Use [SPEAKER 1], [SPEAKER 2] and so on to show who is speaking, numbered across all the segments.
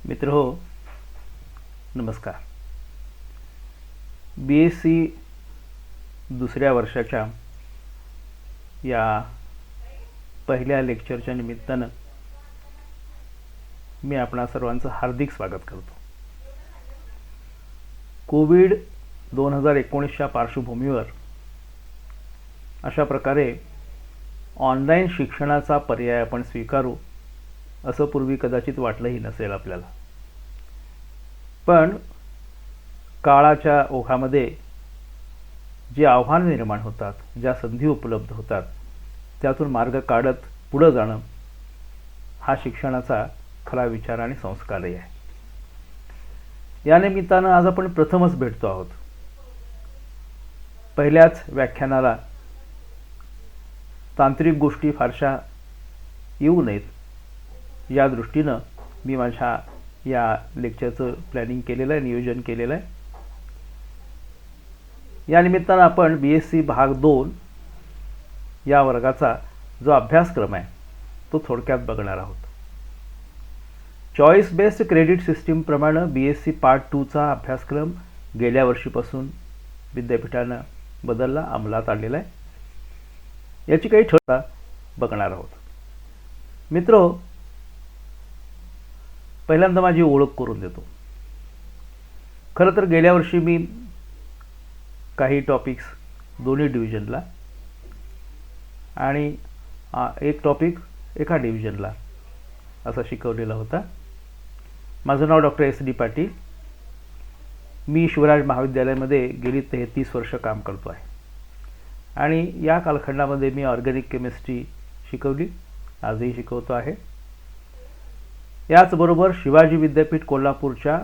[SPEAKER 1] मित्रहो नमस्कार. BSc दुसऱ्या वर्षाच्या या पहिल्या लेक्चरच्या निमित्तानं मी आपणा सर्वांचं हार्दिक स्वागत करतो. कोविड 2019च्या पार्श्वभूमीवर अशा प्रकारे ऑनलाईन शिक्षणाचा पर्याय आपण स्वीकारू असं पूर्वी कदाचित वाटलंही नसेल आपल्याला. पण काळाच्या ओघामध्ये जी आव्हानं निर्माण होतात, ज्या संधी उपलब्ध होतात, त्यातून मार्ग काढत पुढे जाणं हा शिक्षणाचा खरा विचार आणि संस्कारही आहे. या निमित्तानं आज आपण प्रथमच भेटतो आहोत. पहिल्याच व्याख्यानाला तांत्रिक गोष्टी फारशा येऊ नयेत या दृष्टीनं मी माझ्या या लेक्चरचं प्लॅनिंग केलेलं आहे, नियोजन केलेलं आहे. या निमित्तानं आपण BSc भाग 2 या वर्गाचा जो अभ्यासक्रम आहे तो थोडक्यात बघणार आहोत. चॉईस बेस्ड क्रेडिट सिस्टीम प्रमाणे BSc पार्ट 2 चा अभ्यासक्रम गेल्या वर्षीपासून विद्यापीठानं बदलला, अंमलात आणलेला आहे. याची काही ठळक बघणार आहोत. मित्रो, पहिल्यांदा माझी ओळख करून देतो. खरं तर गेल्या वर्षी मी काही टॉपिक्स दोन्ही डिव्हिजनला आणि एक टॉपिक एका डिव्हिजनला असा शिकवलेला होता. माझं नाव डॉक्टर SD पाटील. मी शिवराज महाविद्यालयामध्ये गेली 33 वर्ष काम करतो आहे आणि या कालखंडामध्ये मी ऑर्गॅनिक केमिस्ट्री शिकवली, आजही शिकवतो आहे. याचबरोबर शिवाजी विद्यापीठ कोल्हापूरच्या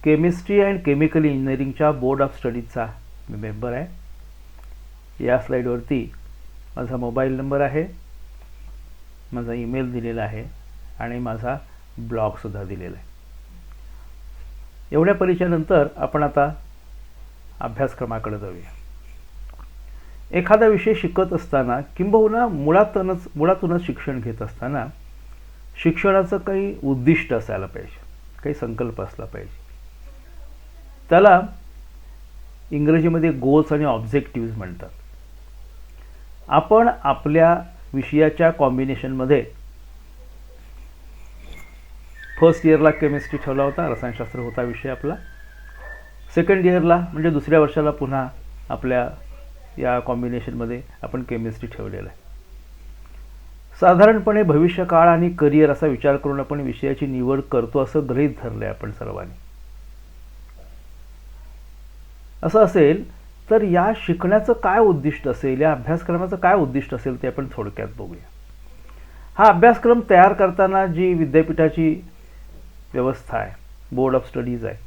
[SPEAKER 1] केमिस्ट्री अँड केमिकल इंजिनिअरिंगच्या बोर्ड ऑफ स्टडीजचा मी मेंबर आहे. या स्लाईडवरती माझा मोबाईल नंबर आहे, माझा ईमेल दिलेला आहे आणि माझा ब्लॉगसुद्धा दिलेला आहे. एवढ्या परिचयानंतर आपण आता अभ्यासक्रमाकडे जाऊया. एखादा विषय शिकत असताना किंबहुना मुळातूनच शिक्षण घेत असताना शिक्षणाचं काही उद्दिष्ट असायला पाहिजे, काही संकल्प असला पाहिजे. त्याला इंग्रजीमध्ये गोल्स आणि ऑब्जेक्टिव्ज म्हणतात. आपण आपल्या विषयाच्या कॉम्बिनेशनमध्ये फर्स्ट इयरला केमिस्ट्री ठेवला होता, रसायनशास्त्र होता विषय आपला. सेकंड इयरला म्हणजे दुसऱ्या वर्षाला पुन्हा आपल्या या कॉम्बिनेशनमध्ये आपण केमिस्ट्री ठेवलेला आहे. साधारणपणे भविष्यकाळ आणि करिअर असा विचार करून आपण विषयाची निवड करतो असं गृहीत धरले आपण सर्वांनी. असं असेल तर या शिकण्याचं काय उद्दिष्ट असेल, या अभ्यासक्रमाचं काय उद्दिष्ट असेल ते आपण थोडक्यात बघूया. हा अभ्यासक्रम तयार करताना जी विद्यापीठाची व्यवस्था आहे, बोर्ड ऑफ स्टडीज आहे,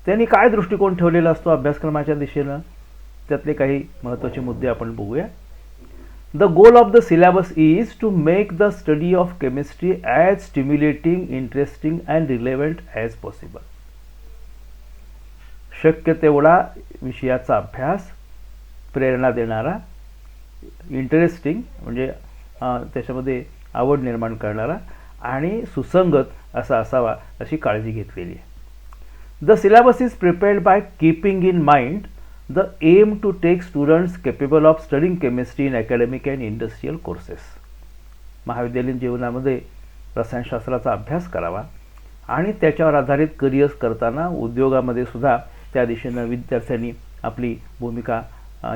[SPEAKER 1] त्यांनी काय दृष्टिकोन ठेवलेला असतो अभ्यासक्रमाच्या दिशेनं, त्यातले काही महत्त्वाचे मुद्दे आपण बघूया. The goal of the syllabus is to make the study of chemistry as stimulating, interesting and relevant as possible. शक्य तेवढा विषयाचा अभ्यास प्रेरणा देणारा, इंटरेस्टिंग म्हणजे त्याच्यामध्ये आवड निर्माण करणारा आणि सुसंगत असा असावा अशी काळजी घेतलेली आहे. The syllabus is prepared by keeping in mind the aim to take students capable of studying chemistry in academic and industrial courses. महाविद्यालयीन जीवनामध्ये रसायनशास्त्राचा अभ्यास करावा आणि त्याच्यावर आधारित करिअर्स करताना उद्योगामध्ये सुद्धा त्या दिशेनं विद्यार्थ्यांनी आपली भूमिका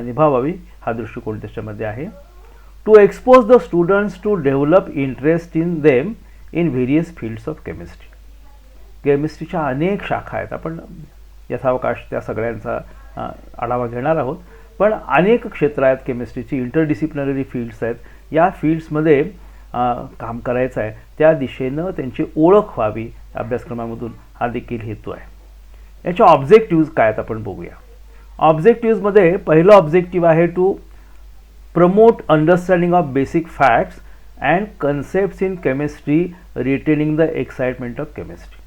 [SPEAKER 1] निभावावी हा दृष्टिकोन त्याच्यामध्ये आहे. To expose the students to develop interest in them in various fields of chemistry. केमिस्ट्रीच्या अनेक शाखा आहेत, आपण यथावकाश त्या सगळ्यांचा आढावा घेणार आहोत. पण अनेक क्षेत्र आहेत केमिस्ट्रीची, इंटरडिसिप्लिनरी फील्ड्स आहेत. या फील्ड्समध्ये काम करायचं आहे, त्या दिशेनं त्यांची ओळख व्हावी अभ्यासक्रमामधून हा देखील हेतू आहे. याच्या ऑब्जेक्टिव्ज काय आहेत आपण बघूया. ऑब्जेक्टिव्जमध्ये पहिलं ऑब्जेक्टिव्ह आहे to promote understanding of basic facts and concepts in chemistry retaining the excitement of chemistry.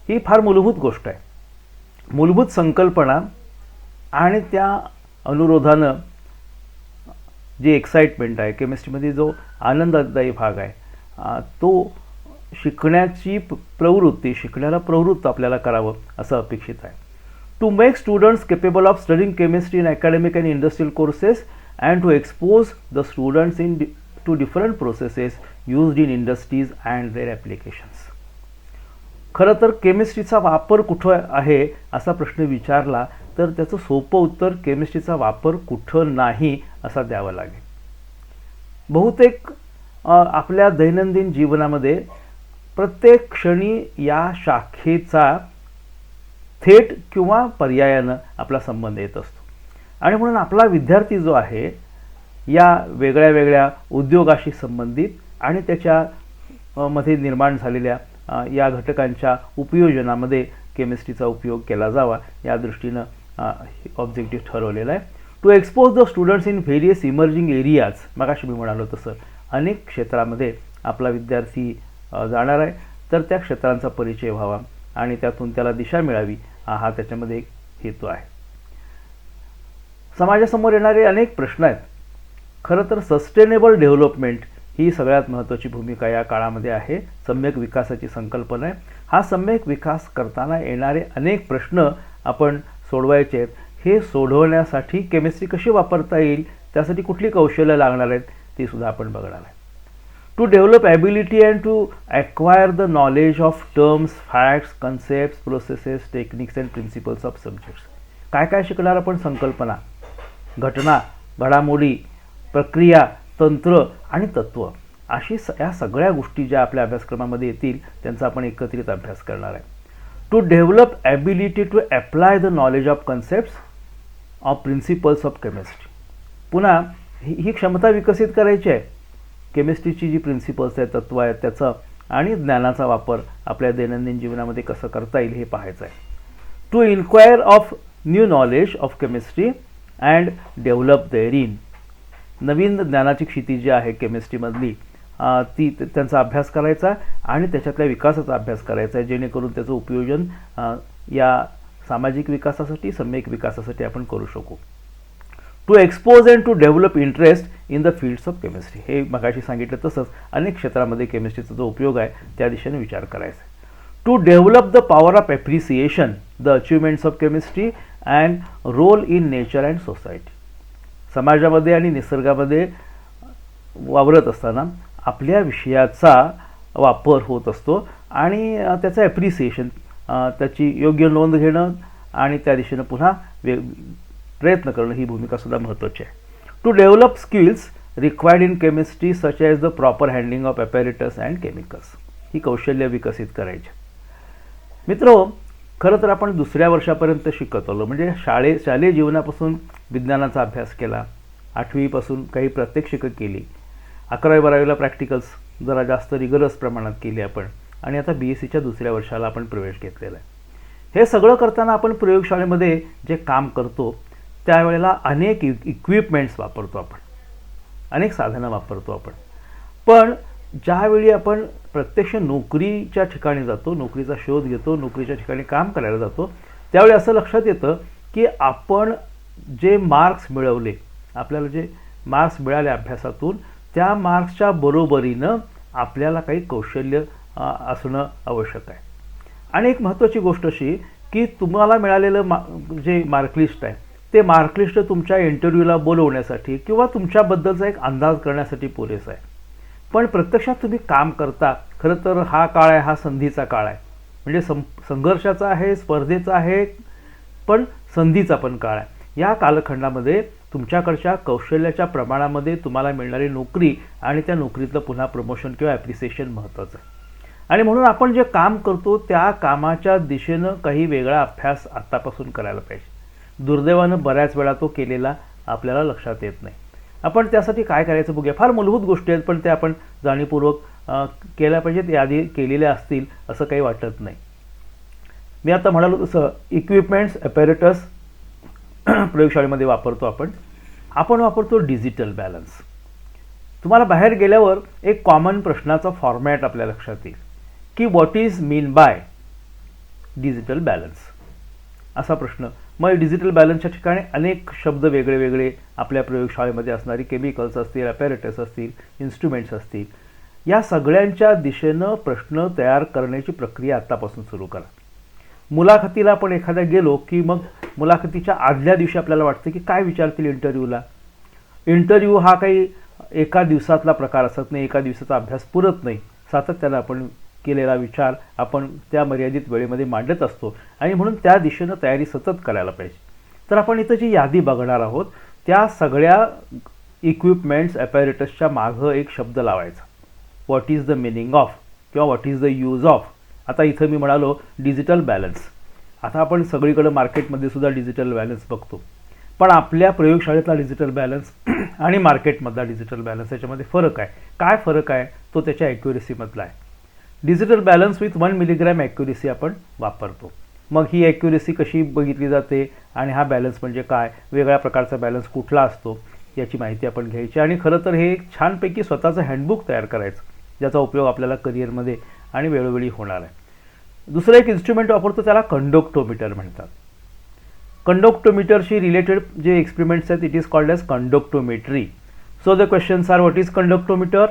[SPEAKER 1] ही फार मूलभूत गोष्ट आहे. मूलभूत संकल्पना आणि त्या अनुरोधानं जी एक्साइटमेंट आहे केमिस्ट्रीमध्ये, जो आनंददायी भाग आहे, तो शिकण्याची प्रवृत्ती, शिकण्याला प्रवृत्त आपल्याला करावं असं अपेक्षित आहे. To make students capable of studying chemistry in academic and industrial courses and to expose the students in to different processes used in industries and their applications. खरं तर केमिस्ट्रीचा वापर कुठं आहे असा प्रश्न विचारला तर त्याचं सोपं उत्तर केमिस्ट्रीचा वापर कुठं नाही असा द्यावा लागेल. बहुतेक आपल्या दैनंदिन जीवनामध्ये प्रत्येक क्षणी या शाखेचा थेट किंवा पर्यायानं आपला संबंध येत असतो आणि म्हणून आपला विद्यार्थी जो आहे या वेगळ्या वेगळ्या उद्योगाशी संबंधित आणि त्याच्या मध्ये निर्माण झालेल्या या घटकांच्या उपयोजनामध्ये केमिस्ट्रीचा उपयोग केला जावा या दृष्टीनं ऑब्जेक्टिव्ह ठरवलेला आहे. To expose the students in various emerging areas. मगाशी मी म्हणालो तसं अनेक क्षेत्रामध्ये आपला विद्यार्थी जाणार आहे तर त्या क्षेत्रांचा परिचय व्हावा आणि त्यातून त्याला दिशा मिळावी हा त्याच्यामध्ये एक हेतू आहे. समाजासमोर येणारे अनेक प्रश्न आहेत. खरं तर सस्टेनेबल डेव्हलपमेंट ही सगळ्यात महत्त्वाची भूमिका या काळामध्ये आहे. सम्यक विकासाची संकल्पना आहे. हा सम्यक विकास करताना येणारे अनेक प्रश्न आपण सोडवायचे आहेत. हे सोडवण्यासाठी केमिस्ट्री कशी वापरता येईल, त्यासाठी कुठली कौशल्य लागणार आहेत ती सुद्धा आपण बघणार आहे. To develop ability and to acquire the knowledge of terms, facts, concepts, processes, techniques and principles of subjects. काय काय शिकणार आपण? संकल्पना, घटना, घडामोडी, प्रक्रिया, तंत्र आणि तत्त्व अशी या सगळ्या गोष्टी ज्या आपल्या अभ्यासक्रमामध्ये येतील त्यांचा आपण एकत्रित अभ्यास करणार आहे. To develop ability to apply the knowledge of concepts of principles of chemistry. पुन्हा ही क्षमता विकसित करायची आहे. केमिस्ट्रीची जी प्रिन्सिपल्स आहेत, तत्त्व आहेत त्याचा आणि ज्ञानाचा वापर आपल्या दैनंदिन जीवनामध्ये कसं करता येईल हे पाहायचं आहे. To inquire of new knowledge of chemistry and develop therein. नवीन ज्ञानाची क्षिती जी आहे केमिस्ट्रीमधली ती त्यांचा अभ्यास करायचा आणि त्याच्यातल्या विकासाचा अभ्यास करायचा आहे जेणेकरून त्याचं उपयोजन या सामाजिक विकासासाठी, सम्यक विकासासाठी आपण करू शकू. To expose and to develop interest in the fields of chemistry. हे मगाशी सांगितलं तसंच अनेक क्षेत्रामध्ये केमिस्ट्रीचा जो उपयोग आहे त्या दिशेने विचार करायचा आहे. To develop the power of appreciation the achievements of chemistry and role in nature and society. समाजामध्ये आणि निसर्गामध्ये वावरत असताना आपल्या विषयाचा वापर होत असतो आणि त्याचं ॲप्रिसिएशन, त्याची योग्य नोंद घेणं आणि त्या दिशेनं पुन्हा प्रयत्न करणं ही भूमिकासुद्धा महत्त्वाची आहे. To develop skills required in chemistry such as the proper handling of apparatus and chemicals. ही कौशल्य विकसित करायची. मित्रो, खरं तर आपण दुसऱ्या वर्षापर्यंत शिकत आलो म्हणजे शालेय जीवनापासून विज्ञानाचा अभ्यास केला, 8वीपासून काही प्रात्यक्षिकं केली, 11वी-12वीला प्रॅक्टिकल्स जरा जास्त रिगरस प्रमाणात केली आपण आणि आता BScच्या दुसऱ्या वर्षाला आपण प्रवेश घेतलेला आहे. हे सगळं करताना आपण प्रयोगशाळेमध्ये जे काम करतो त्यावेळेला अनेक इक्विपमेंट्स वापरतो आपण, अनेक साधनं वापरतो आपण. पण ज्यावेळी आपण प्रत्यक्ष नोकरीच्या ठिकाणी जातो, नोकरीचा शोध घेतो, नोकरीच्या ठिकाणी काम करायला जातो त्यावेळी असं लक्षात येतं की आपण जे मार्क्स मिळवले, आपल्याला जे मार्क्स मिळाले अभ्यासातून त्या मार्क्सच्या बरोबरीनं आपल्याला काही कौशल्य असणं आवश्यक आहे. आणि एक महत्त्वाची गोष्ट अशी की तुम्हाला मिळालेलं जे मार्कलिस्ट आहे ते मार्कलिस्ट तुमच्या इंटरव्ह्यूला बोलवण्यासाठी किंवा तुमच्याबद्दलचा एक अंदाज करण्यासाठी पुरेसं आहे. पण प्रत्यक्षात तुम्ही काम करता, खरं तर हा काळ आहे, हा संधीचा काळ आहे. म्हणजे संघर्षाचा आहे, स्पर्धेचा आहे, पण संधीचा पण काळ आहे. या कालखंडामध्ये तुमच्याकडच्या कौशल्याच्या प्रमाणामध्ये तुम्हाला मिळणारी नोकरी आणि त्या नोकरीतलं पुन्हा प्रमोशन किंवा ॲप्रिसिएशन महत्त्वाचं आहे. आणि म्हणून आपण जे काम करतो त्या कामाच्या दिशेनं काही वेगळा अभ्यास आत्तापासून करायला पाहिजे. दुर्दैवानं बऱ्याच वेळा तो केलेला आपल्याला लक्षात येत नाही. आपण त्यासाठी काय करायचं बघूया. फार मूलभूत गोष्टी आहेत पण ते आपण जाणीवपूर्वक केल्या पाहिजेत. यादी केलेल्या असतील असं काही वाटत नाही. मी आता म्हणालो तसं इक्विपमेंट्स, ॲपॅरेटस प्रयोगशाळेमध्ये वापरतो आपण वापरतो डिजिटल बॅलन्स. तुम्हाला बाहेर गेल्यावर एक कॉमन प्रश्नाचा फॉर्मॅट आपल्या लक्षात येईल की what is mean by digital balance असा प्रश्न. मग डिजिटल बॅलन्सच्या ठिकाणी अनेक शब्द वेगळे वेगळे आपल्या प्रयोगशाळेमध्ये असणारी केमिकल्स असतील, ॲपॅरेटस असतील, इन्स्ट्रुमेंट्स असतील या सगळ्यांच्या दिशेनं प्रश्न तयार करण्याची प्रक्रिया आत्तापासून सुरू करा. मुलाखतीला आपण एखाद्या गेलो की मग मुलाखतीच्या आदल्या दिवशी आपल्याला वाटतं की काय विचारतील इंटरव्ह्यूला. इंटरव्ह्यू हा काही एका दिवसातला प्रकार असत नाही, एका दिवसाचा अभ्यास पुरत नाही. सातत्यानं आपण केलेला विचार आपण त्या मर्यादित वेळेमध्ये मांडत असतो आणि म्हणून त्या दिशेनं तयारी सतत करायला पाहिजे. तर आपण इथं जी यादी बघणार आहोत त्या सगळ्या इक्विपमेंट्स ॲपॅरेटसच्या मागं एक शब्द लावायचा. What is the meaning of किंवा what is the use of. आता इथं मी म्हणालो डिजिटल बॅलन्स. आता आपण सगळीकडे मार्केटमध्ये सुद्धा डिजिटल बॅलन्स बघतो, पण आपल्या प्रयोगशाळेतला डिजिटल बॅलन्स आणि मार्केटमधला डिजिटल बॅलन्स याच्यामध्ये फरक आहे. काय फरक आहे तो त्याच्या ॲक्युरेसीमधला आहे. Digital balance with 1 milligram accuracy आपण वापरतो. मग ही ॲक्युरेसी कशी बघितली जाते आणि हा बॅलन्स म्हणजे काय, वेगळ्या प्रकारचा बॅलन्स कुठला असतो याची माहिती आपण घ्यायची. आणि खरं तर हे एक छानपैकी स्वतःचं हँडबुक तयार करायचं ज्याचा उपयोग आपल्याला करिअरमध्ये आणि वेळोवेळी होणार आहे. दुसरं एक इन्स्ट्रुमेंट वापरतो त्याला कंडक्टोमीटर म्हणतात. कंडक्टोमीटरशी रिलेटेड जे एक्सपेरिमेंट्स आहेत it is called as conductometry. So the questions are what is conductometer,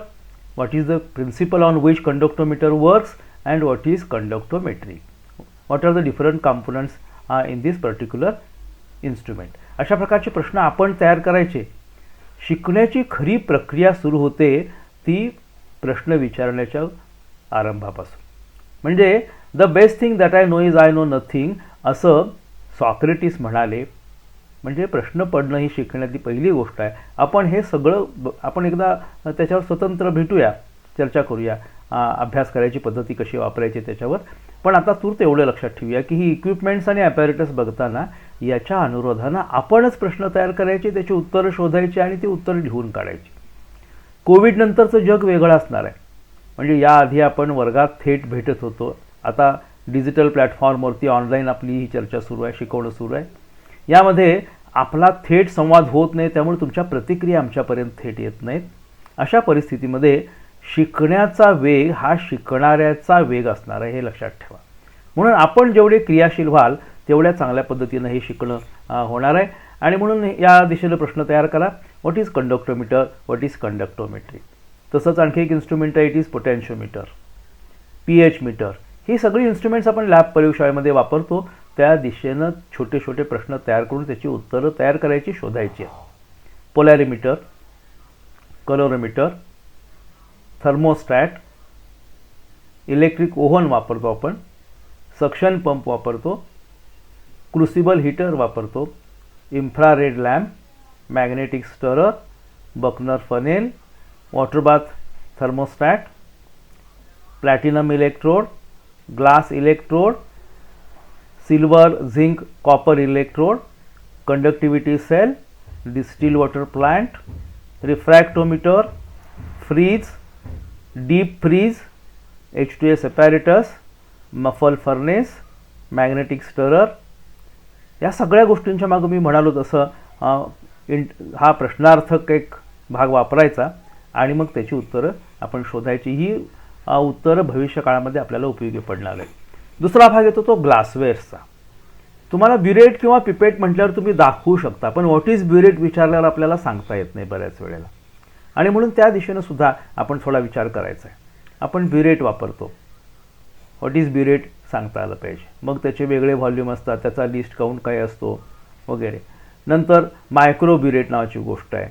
[SPEAKER 1] what is the principle on which conductometer works, and what is conductometry, what are the different components in this particular instrument. अशा प्रकारचे प्रश्न आपण तयार करायचे. शिकण्याची खरी प्रक्रिया सुरू होते ती प्रश्न विचारण्याच्या आरंभापासून. म्हणजे the best thing that I know is I know nothing असं सॉक्रेटिस म्हणाले. म्हणजे प्रश्न पडणं ही शिकण्याची पहिली गोष्ट आहे. आपण हे सगळं आपण एकदा त्याच्यावर स्वतंत्र भेटूया, चर्चा करूया, अभ्यास करायची पद्धती कशी वापरायची त्याच्यावर. पण आता तूर्त एवढं लक्षात ठेवूया की ही इक्विपमेंट्स आणि ॲपॅरेटस बघताना याच्या अनुरोधानं आपणच प्रश्न तयार करायचे, त्याची उत्तरं शोधायची आणि ती उत्तरं लिहून काढायची. कोविडनंतरचं जग वेगळं असणार आहे. म्हणजे याआधी आपण वर्गात थेट भेटत होतो, आता डिजिटल प्लॅटफॉर्मवरती ऑनलाईन आपली ही चर्चा सुरू आहे, शिकवणं सुरू आहे. यामध्ये आपला थेट संवाद होत नाही, त्यामुळे तुमच्या प्रतिक्रिया आमच्यापर्यंत थेट येत नाहीत. अशा परिस्थितीमध्ये शिकण्याचा वेग हा शिकणाऱ्याचा वेग असणार आहे, हे लक्षात ठेवा. म्हणून आपण जेवढे क्रियाशील व्हाल तेवढ्या चांगल्या पद्धतीनं हे शिकणं होणार आहे. आणि म्हणून या दिशेनं प्रश्न तयार करा. What is conductometer, what is conductometry. तसंच आणखी एक इन्स्ट्रुमेंट आहे, it is potentiometer, pH meter. ही सगळी इन्स्ट्रुमेंट्स आपण लॅब प्रयोगशाळेमध्ये वापरतो. त्या दिशेनं छोटे छोटे प्रश्न तयार करून त्याची उत्तरं तयार करायची, शोधायची. Polarimeter, colorimeter, thermostat, electric oven वापरतो आपण, सक्शन पंप वापरतो, क्रुसिबल हीटर वापरतो, infrared lamp, magnetic stirrer, Buchner funnel, water bath thermostat, platinum electrode, glass electrode, silver zinc copper electrode, conductivity cell, distil water plant, refractometer, freeze, deep freeze, H2S apparatus, muffle furnace, magnetic stirrer. या सगळ्या गोष्टींच्या मागं मी म्हणालो तसं हा प्रश्नार्थक एक भाग वापरायचा आणि मग त्याची उत्तरं आपण शोधायची. ही उत्तरं भविष्यकाळामध्ये आपल्याला उपयोगी पडणार आहे. दुसरा भाग येतो तो ग्लासवेअर्सचा. तुम्हाला ब्युरेट किंवा पिपेट म्हटल्यावर तुम्ही दाखवू शकता, पण व्हॉट इज ब्युरेट विचारल्यावर आपल्याला सांगता येत नाही बऱ्याच वेळेला. आणि म्हणून त्या दिशेनं सुद्धा आपण थोडा विचार करायचा आहे. आपण ब्युरेट वापरतो, व्हॉट इज ब्युरेट सांगता आलं पाहिजे. मग त्याचे वेगळे व्हॉल्यूम असतात, त्याचा लिस्ट काउंट काय असतो वगैरे. नंतर मायक्रो ब्युरेट नावाची गोष्ट आहे,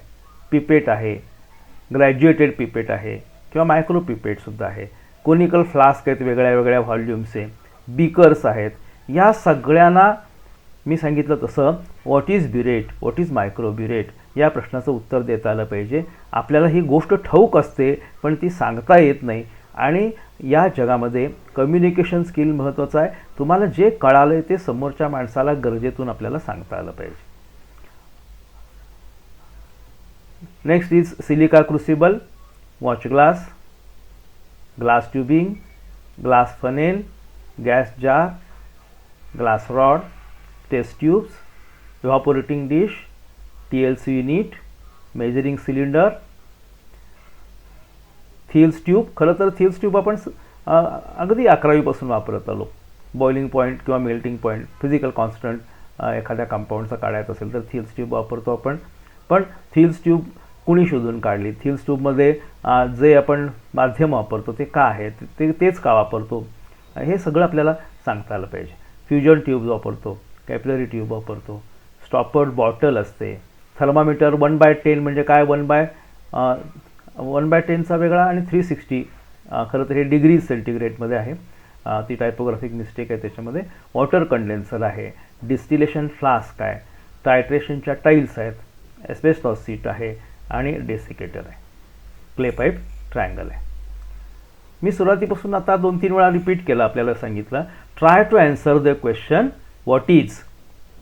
[SPEAKER 1] पिपेट आहे, ग्रॅज्युएटेड पिपेट आहे किंवा मायक्रो पिपेटसुद्धा आहे. कोनिकल फ्लास्क आहेत वेगळ्या वेगळ्या व्हॉल्यूमचे, बीकर्स आहेत. या सगळ्यांना मी सांगितलं तसं what is burette, what is micro burette या प्रश्नाचं उत्तर देता आलं पाहिजे. आपल्याला ही गोष्ट ठाऊक असते पण ती सांगता येत नाही. आणि या जगामध्ये कम्युनिकेशन स्किल महत्त्वाचं आहे. तुम्हाला जे कळालं आहे ते समोरच्या माणसाला गरजेतून आपल्याला सांगता आलं पाहिजे. Next is silica crucible, watch glass, glass tubing, glass funnel, gas jar, glass rod, test tubes, evaporating dish, TLC unit, measuring cylinder, Thiele's tube. खरं तर थिल्स ट्यूब आपण अगदी 11वीपासून वापरत आलो. बॉइलिंग पॉईंट किंवा मेल्टिंग पॉईंट, फिजिकल कॉन्स्टंट एखाद्या कंपाऊंडचा काढायचा असेल तर थिल्स ट्यूब वापरतो आपण. पण थिल्स ट्यूब कुणी शोधून काढली, थिन्स ट्यूबमध्ये जे आपण माध्यम वापरतो ते का आहे, तेच का वापरतो, हे सगळं आपल्याला सांगता आलं पाहिजे. फ्युजन ट्यूब वापरतो, कॅपिलरी ट्यूब वापरतो, स्टॉपर्ड बॉटल असते, थर्मामीटर 1/10 म्हणजे काय, 1/10चा वेगळा आणि 360 खरं तर हे डिग्री सेंटीग्रेडमध्ये आहे, ती टायपोग्राफिक मिस्टेक आहे त्याच्यामध्ये. वॉटर कंडेन्सर आहे, डिस्टिलेशन फ्लास्क आहे, टायट्रेशनच्या टाईल्स आहेत, एस्बेस्टॉस सीट आहे आणि डेसिकेटर आहे, क्ले पाईप ट्रायंगल आहे. मी सुरुवातीपासून आता 2-3 वेळा रिपीट केलं, आपल्याला सांगितलं try to answer the question what is,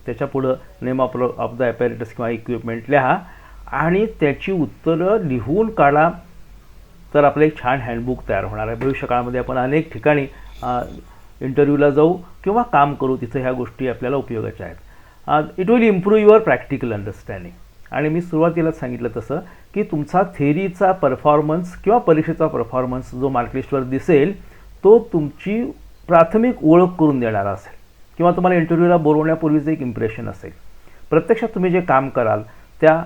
[SPEAKER 1] त्याच्या पुढं नेम ऑफ द ॲपॅरेटस किंवा इक्विपमेंट लिहा आणि त्याची उत्तरं लिहून काढा, तर आपलं एक छान हँडबुक तयार होणार आहे. भविष्यकाळामध्ये आपण अनेक ठिकाणी इंटरव्ह्यूला जाऊ किंवा काम करू, तिथं ह्या गोष्टी आपल्याला उपयोगाच्या आहेत. It will improve your practical understanding. आणि मी सुरुवातीलाच सांगितलं तसं की तुमचा थेरीचा परफॉर्मन्स किंवा परीक्षेचा परफॉर्मन्स जो मार्कलिस्टवर दिसेल तो तुमची प्राथमिक ओळख करून देणारा असेल किंवा तुम्हाला इंटरव्ह्यूला बोलवण्यापूर्वीचं एक इम्प्रेशन असेल. प्रत्यक्षात तुम्ही जे काम कराल त्या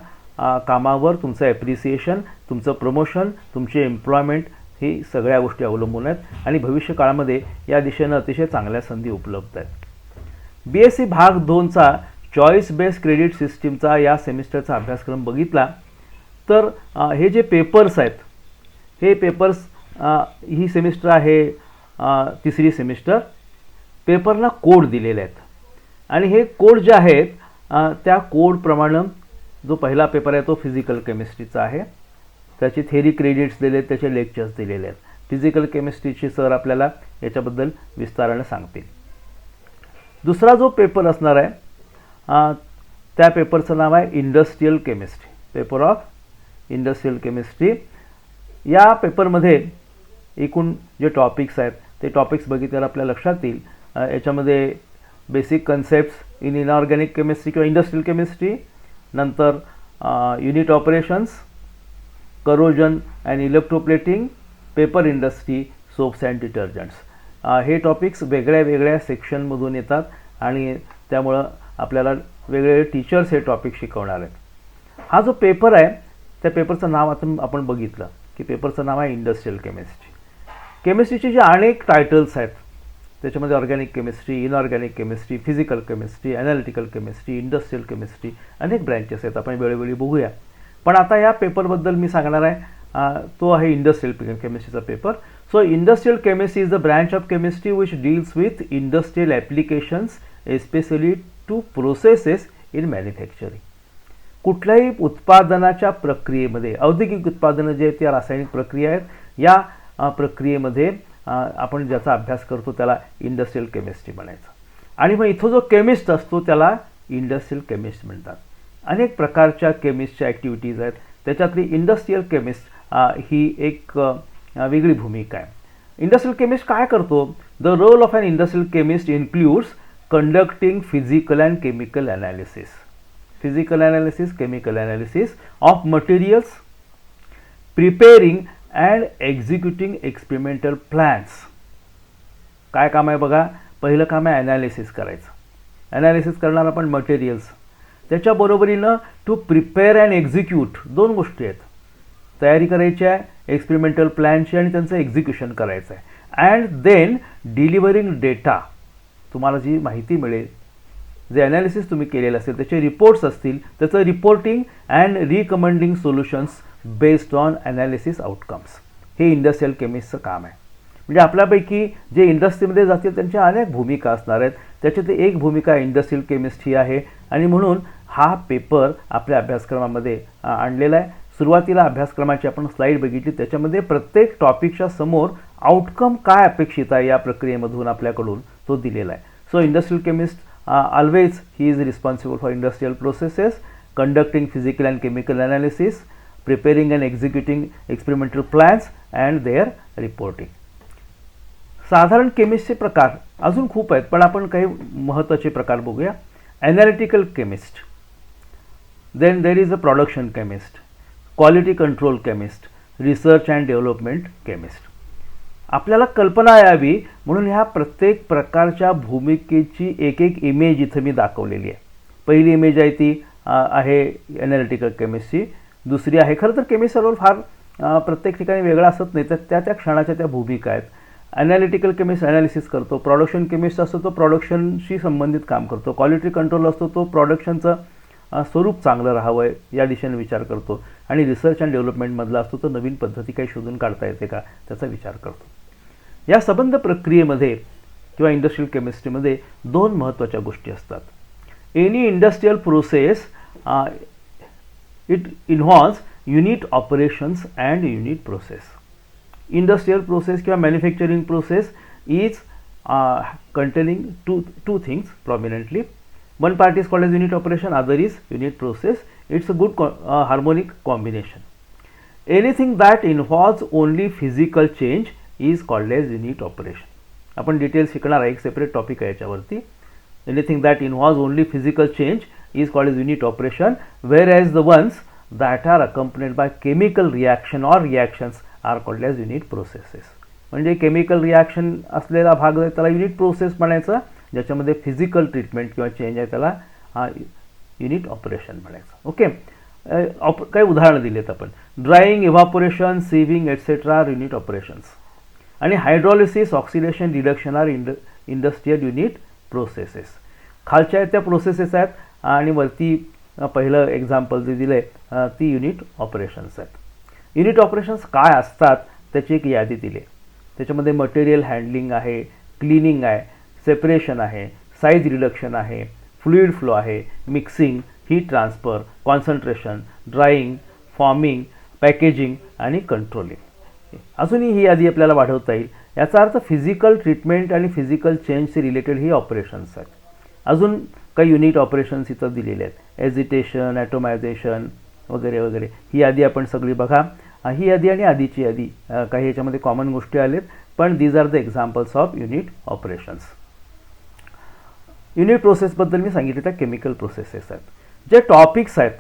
[SPEAKER 1] कामावर तुमचं ॲप्रिसिएशन, तुमचं प्रमोशन, तुमचे एम्प्लॉयमेंट ही सगळ्या गोष्टी अवलंबून आहेत आणि भविष्यकाळामध्ये या दिशेनं अतिशय चांगल्या संधी उपलब्ध आहेत. BSc भाग 2चा चॉईस बेस्ड क्रेडिट सिस्टीमचा या सेमिस्टरचा अभ्यासक्रम बघितला तर हे जे पेपर्स आहेत, हे पेपर्स ही सेमिस्टर आहे 3री सेमिस्टर, पेपरला कोड दिलेले आहेत आणि हे कोड जे आहेत त्या कोडप्रमाणे जो पहिला पेपर आहे तो फिजिकल केमिस्ट्रीचा आहे, त्याची थेरी क्रेडिट्स दिले आहेत, त्याचे लेक्चर्स दिलेले आहेत. फिजिकल केमिस्ट्रीचे सर आपल्याला याच्याबद्दल विस्ताराने सांगतील. दुसरा जो पेपर असणार आहे त्या पेपरचं नाव आहे industrial chemistry, paper of industrial chemistry. या पेपरमध्ये एकूण जे टॉपिक्स आहेत ते टॉपिक्स बघितल्यावर आपल्या लक्षात येईल. याच्यामध्ये basic concepts in inorganic chemistry किंवा इंडस्ट्रियल केमिस्ट्री, नंतर unit operations, corrosion and electroplating, paper industry, soaps and detergents, हे टॉपिक्स वेगळ्या वेगळ्या सेक्शनमधून येतात आणि त्यामुळं आपल्याला वेगवेगळे टीचर्स हे टॉपिक शिकवणार आहेत. हा जो पेपर आहे त्या पेपरचं नाव आता आपण बघितलं की पेपरचं नाव आहे इंडस्ट्रियल केमिस्ट्री. केमिस्ट्रीचे जे अनेक टायटल्स आहेत त्याच्यामध्ये organic chemistry, inorganic chemistry, physical chemistry, analytical chemistry, industrial chemistry, अनेक ब्रँचेस आहेत, आपण वेळोवेळी बघूया. पण आता या पेपरबद्दल मी सांगणार आहे, तो आहे इंडस्ट्रियल केमिस्ट्रीचा paper. So industrial chemistry is the branch of chemistry which deals with industrial applications especially to processes in manufacturing. कुठल्याही उत्पादनाच्या प्रक्रियेमध्ये, औद्योगिक उत्पादनं जे आहेत त्या रासायनिक प्रक्रिया आहेत, या प्रक्रियेमध्ये आपण ज्याचा अभ्यास करतो त्याला इंडस्ट्रियल केमिस्ट्री म्हणायचं. आणि मग इथं जो केमिस्ट असतो त्याला इंडस्ट्रियल केमिस्ट म्हणतात. अनेक प्रकारच्या केमिस्टच्या ॲक्टिव्हिटीज आहेत, त्याच्यातली इंडस्ट्रियल केमिस्ट ही एक वेगळी भूमिका आहे. इंडस्ट्रियल केमिस्ट काय करतो? The role of an industrial chemist includes conducting physical and chemical analysis, chemical analysis of materials, preparing and executing experimental plans. काय काम आहे बघा, पहिलं काम आहे ॲनालिसिस करायचं. ॲनालिसिस करणार आपण मटेरियल्स, त्याच्या बरोबरीनं टू प्रिपेअर अँड एक्झिक्यूट, 2 गोष्टी आहेत, तयारी करायची आहे एक्सपेरिमेंटल प्लॅनची आणि त्यांचं एक्झिक्युशन करायचं आहे. अँड देन डिलिव्हरिंग डेटा, तुम्हाला जी माहिती मिळेल, जे ॲनालिसिस तुम्ही केलेलं असेल त्याचे रिपोर्ट्स असतील, त्याचं reporting and recommending solutions based on analysis outcomes, हे इंडस्ट्रियल केमिस्टचं काम आहे. म्हणजे आपल्यापैकी जे इंडस्ट्रीमध्ये जातील त्यांच्या अनेक भूमिका असणार आहेत, त्याच्यात एक भूमिका इंडस्ट्रियल केमिस्ट ही आहे आणि म्हणून हा पेपर आपल्या अभ्यासक्रमामध्ये आणलेला आहे. सुरुवातीला अभ्यासक्रमाची आपण स्लाईड बघितली, त्याच्यामध्ये प्रत्येक टॉपिकच्या समोर आउटकम काय अपेक्षित आहे या प्रक्रियेमधून आपल्याकडून तो दिलेला आहे. So industrial chemist always he is responsible for industrial processes, conducting physical and chemical analysis, preparing and executing experimental plans and their reporting. साधारण केमिस्टचे प्रकार अजून खूप आहेत, पण आपण काही महत्त्वाचे प्रकार बघूया. Analytical chemist, then there is a production chemist, quality control chemist, research and development chemist. आपल्याला कल्पना यावी म्हणून ह्या प्रत्येक प्रकारच्या भूमिकेची एक एक इमेज इथं मी दाखवलेली आहे. पहिली इमेज आहे ती आहे ॲनालिटिकल केमिस्ट्री, दुसरी आहे. खरं तर केमिस्टचा रोल फार प्रत्येक ठिकाणी वेगळा असत नाही, तर त्या त्या क्षणाच्या त्या भूमिका आहेत. ॲनालिटिकल केमिस्ट ॲनालिसिस करतो, प्रोडक्शन केमिस्ट असतो तो प्रोडक्शनशी संबंधित काम करतो, क्वालिटी कंट्रोल असतो तो प्रोडक्शनचं स्वरूप चांगलं राहावं या दिशेने विचार करतो, आणि रिसर्च अँड डेव्हलपमेंटमधला असतो तो नवीन पद्धती काही शोधून काढता येते का त्याचा विचार करतो. या संबंध प्रक्रियेमध्ये किंवा इंडस्ट्रियल केमिस्ट्रीमध्ये दोन महत्त्वाच्या गोष्टी असतात. Any industrial process it involves unit operations and unit process. Industrial process किंवा manufacturing process is containing two things prominently. One part is called as unit operation, other is unit process. It's a good harmonic combination. Anything that involves only physical change is called as unit operation. आपण details शिकणार आहे, एक separate topic आहे याच्यावरती. Anything that involves only physical change is called as unit operation, whereas the ones that are accompanied by chemical reaction or reactions are called as unit processes. म्हणजे chemical reaction असलेला भाग आहे त्याला unit process म्हणायचं, ज्याच्यामध्ये physical treatment किंवा change आहे त्याला युनिट ऑपरेशन म्हणायचं. ओके, काही उदाहरणं दिलेत आपण. Drying, evaporation, sieving etcetera are unit operations. आणि hydrolysis, oxidation, reduction are industrial unit processes. खालच्या त्या प्रोसेसेस आहेत आणि वरती पहिलं एक्झाम्पल जे दिलं आहे ती युनिट ऑपरेशन्स आहेत. युनिट ऑपरेशन्स काय असतात त्याची एक यादी दिली आहे. त्याच्यामध्ये मटेरियल हँडलिंग आहे, क्लिनिंग आहे, सेपरेशन आहे, साईज रिडक्शन आहे, फ्लुइड फ्लो आहे, mixing, heat transfer, concentration, drying, forming, packaging आणि कंट्रोलिंग. अजूनही ही यादी आपल्याला वाढवता येईल. याचा अर्थ फिजिकल ट्रीटमेंट आणि फिजिकल चेंजशी रिलेटेड ही ऑपरेशन्स आहेत. अजून काही युनिट ऑपरेशन्स इथं दिलेले आहेत, एजिटेशन, ॲटोमायझेशन वगैरे वगैरे. ही यादी आपण सगळी बघा. ही यादी आणि आधीची यादी काही याच्यामध्ये कॉमन गोष्टी आलेत, पण these are the examples of unit operations. Unit प्रोसेसबद्दल मी सांगितले त्या केमिकल प्रोसेसेस आहेत. जे टॉपिक्स आहेत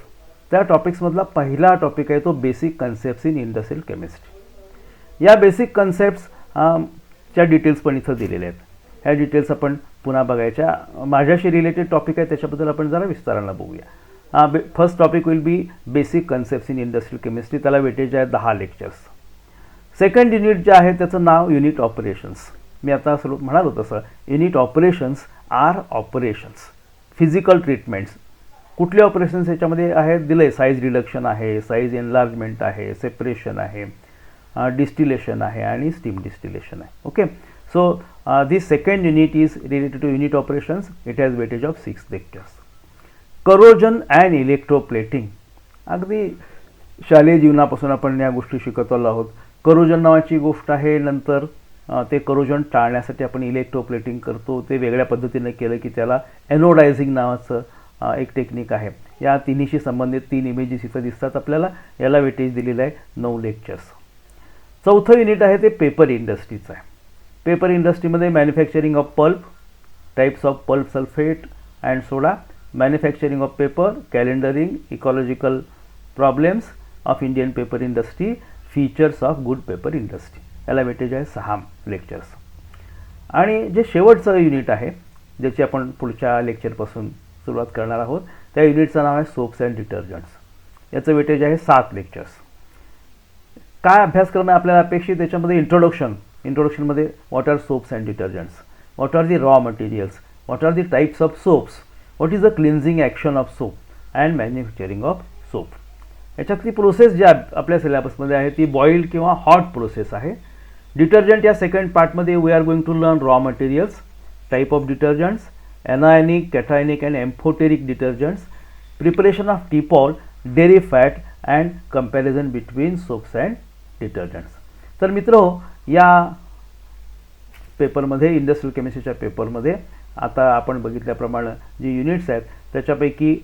[SPEAKER 1] त्या टॉपिक्समधला पहिला टॉपिक आहे तो basic concepts in industrial chemistry. या बेसिक कन्सेप्ट्सच्या डिटेल्स पण इथं दिलेल्या आहेत. ह्या डिटेल्स आपण पुन्हा बघायच्या. माझ्याशी रिलेटेड टॉपिक आहे त्याच्याबद्दल आपण जरा विस्तारानं बघूया. First topic will be basic concepts in industrial chemistry. त्याला वेटेज आहे 10 लेक्चर्स. सेकंड युनिट जे आहे त्याचं नाव युनिट ऑपरेशन्स. मी आता म्हणालो तसं unit operations are operations, physical treatments. कुठले ऑपरेशन्स याच्यामध्ये आहेत दिलं आहे, साईज रिडक्शन आहे, साईज एनलार्जमेंट आहे, सेपरेशन आहे, डिस्टिलेशन आहे आणि स्टीम डिस्टिलेशन आहे. Okay, so this second unit is related to unit operations. It has weightage of 6 lectures. Corrosion and electroplating. अगदी शालेय जीवनापासून आपण या गोष्टी शिकत आलो आहोत. करोजन नावाची गोष्ट आहे, नंतर ते करोजन टाळण्यासाठी आपण इलेक्ट्रोप्लेटिंग करतो. ते वेगळ्या पद्धतीने केलं की त्याला एनोडायझिंग नावाचं एक टेक्निक आहे. या तिन्हीशी संबंधित 3 इमेजेस इथं दिसतात आपल्याला. याला वेटेज दिलेलं आहे 9 लेक्चर्स. चौथं युनिट आहे ते पेपर इंडस्ट्रीचं आहे. पेपर इंडस्ट्रीमध्ये manufacturing of pulp, types of pulp sulphate and soda, manufacturing of paper, calendering, ecological problems of Indian paper industry, features of good paper industry. याला वेटेज आहे 6 लेक्चर्स. आणि जे शेवटचं युनिट आहे ज्याची आपण पुढच्या लेक्चरपासून सुरुवात करणार आहोत त्या युनिटचं नाव आहे सोप्स अँड डिटर्जंट्स. याचं वेटेज आहे 7 लेक्चर्स. काय अभ्यासक्रम आहे आपल्याला अपेक्षित त्याच्यामध्ये? इंट्रोडक्शनमध्ये what are soaps and detergents, what are the raw materials, what are the types of soaps, what is the cleansing action of soap and manufacturing of soap. याच्यातली प्रोसेस जी आपल्या सिलेबसमध्ये आहे ती बॉइल्ड किंवा हॉट प्रोसेस आहे. Detergent या second पार्टमध्ये we are going to learn raw materials, type of detergents, anionic, cationic and amphoteric detergents, preparation of Teepol, dairy fat and comparison between soaps and detergents. तर मित्रहो, या पेपरमध्ये industrial केमिस्ट्रीच्या पेपरमध्ये आता आपण बघितल्याप्रमाणे जी युनिट्स आहेत त्याच्यापैकी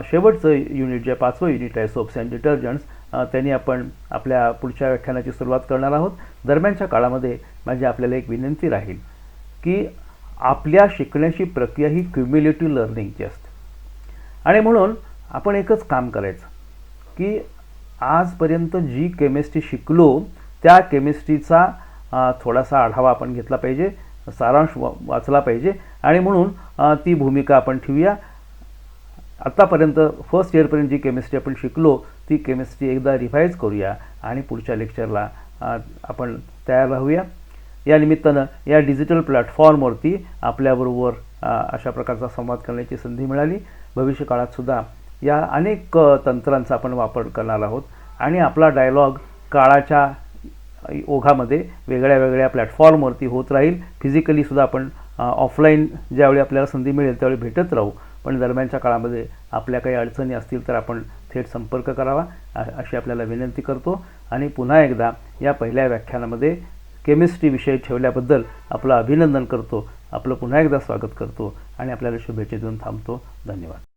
[SPEAKER 1] शेवटचं युनिट जे 5वं युनिट आहे सोप्स अँड डिटर्जंट्स, त्यांनी आपण आपल्या पुढच्या व्याख्यानाची सुरुवात करणार आहोत. दरम्यानच्या काळामध्ये माझी आपल्याला एक विनंती राहील की आपल्या शिकण्याची प्रक्रिया ही क्युम्युलेटिव्ह लर्निंगची असते. आणि म्हणून आपण एकच काम करायचं की आजपर्यंत जी केमिस्ट्री शिकलो त्या केमिस्ट्रीचा थोडासा आढावा आपण घेतला पाहिजे, सारांश वाचला पाहिजे. आणि म्हणून ती भूमिका आपण ठेवूया. आत्तापर्यंत फर्स्ट इयरपर्यंत जी केमिस्ट्री आपण शिकलो ती केमिस्ट्री एकदा रिव्हाइज करूया आणि पुढच्या लेक्चरला आपण तयार राहूया. या निमित्तानं या डिजिटल प्लॅटफॉर्मवरती आपल्याबरोबर अशा प्रकारचा संवाद करण्याची संधी मिळाली. भविष्यकाळातसुद्धा या अनेक तंत्रांचा आपण वापर करणार आहोत आणि आपला डायलॉग काळाच्या ओघामध्ये वेगळ्या वेगळ्या प्लॅटफॉर्मवरती होत राहील. फिजिकलीसुद्धा आपण ऑफलाईन ज्यावेळी आपल्याला संधी मिळेल त्यावेळी भेटत राहू. पण दरम्यानच्या काळामध्ये आपल्या काही अडचणी असतील तर आपण थेट संपर्क करावा अशी आपल्याला विनंती करतो. आणि पुन्हा एकदा या पहिल्या व्याख्यानामध्ये केमिस्ट्री विषय ठेवल्याबद्दल आपलं अभिनंदन करतो. आपलं पुन्हा एकदा स्वागत करतो आणि आपल्याला शुभेच्छा देऊन थांबतो. धन्यवाद.